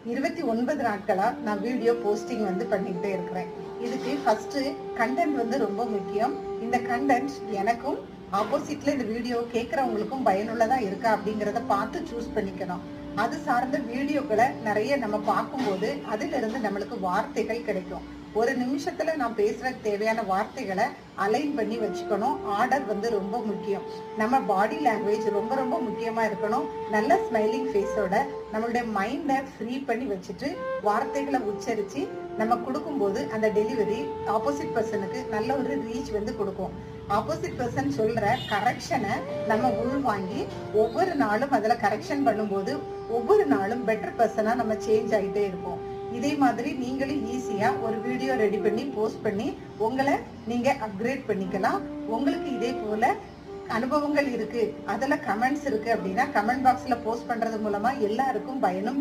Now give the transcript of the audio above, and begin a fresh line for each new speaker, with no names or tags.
29 நாட்களா நான் video posting வந்து பண்ணிக்கிட்டே இருக்கிறேன். இதுக்கு ஃபர்ஸ்ட் கண்டென்ட் வந்து ரொம்ப முக்கியம். இந்த கண்டென்ட் எனக்கும் ஆப்போசிட்ல இந்த வீடியோ கேட்கறவங்களுக்கும் பயனுள்ளதா இருக்கா அப்படிங்கறத பார்த்து சூஸ் பண்ணிக்கணும். அது சார்ந்த வீடியோக்களை நிறைய நம்ம பார்க்கும்போது அதுல இருந்து நம்மளுக்கு வார்த்தைகள் கிடைக்கும். ஒரு நிமிஷத்துல நான் பேசுற தேவையான வார்த்தைகளை அலைன் பண்ணி வச்சுக்கணும். ஆர்டர் வந்து ரொம்ப முக்கியம். நம்ம பாடி லாங்குவேஜ் ரொம்ப ரொம்ப முக்கியமா இருக்கணும். நல்ல ஸ்மைலிங் ஃபேஸோட நம்மளுடைய மைண்டை ஃப்ரீ பண்ணி வச்சுட்டு வார்த்தைகளை உச்சரிச்சு நம்ம கொடுக்கும்போது அந்த டெலிவரி ஆப்போசிட் பர்சனுக்கு நல்ல ஒரு ரீச் வந்து கொடுக்கும். ஆப்போசிட் பர்சன் சொல்ற கரெக்ஷனை நம்ம உள்வாங்கி ஒவ்வொரு நாளும் அதுல கரெக்ஷன் பண்ணும்போது ஒவ்வொரு நாளும் பெட்டர் பர்சனா நம்ம சேஞ்ச் ஆகிட்டே இருப்போம். இதே மாதிரி நீங்களும் ஈஸியா ஒரு வீடியோ ரெடி பண்ணி போஸ்ட் பண்ணி உங்களை நீங்க அப்கிரேட் பண்ணிக்கலாம். உங்களுக்கு இதே போல அனுபவங்கள் இருக்கு, அதுல கமெண்ட்ஸ் இருக்கு அப்படின்னா கமெண்ட் பாக்ஸ்ல போஸ்ட் பண்றது மூலமா எல்லாருக்கும் பயனும்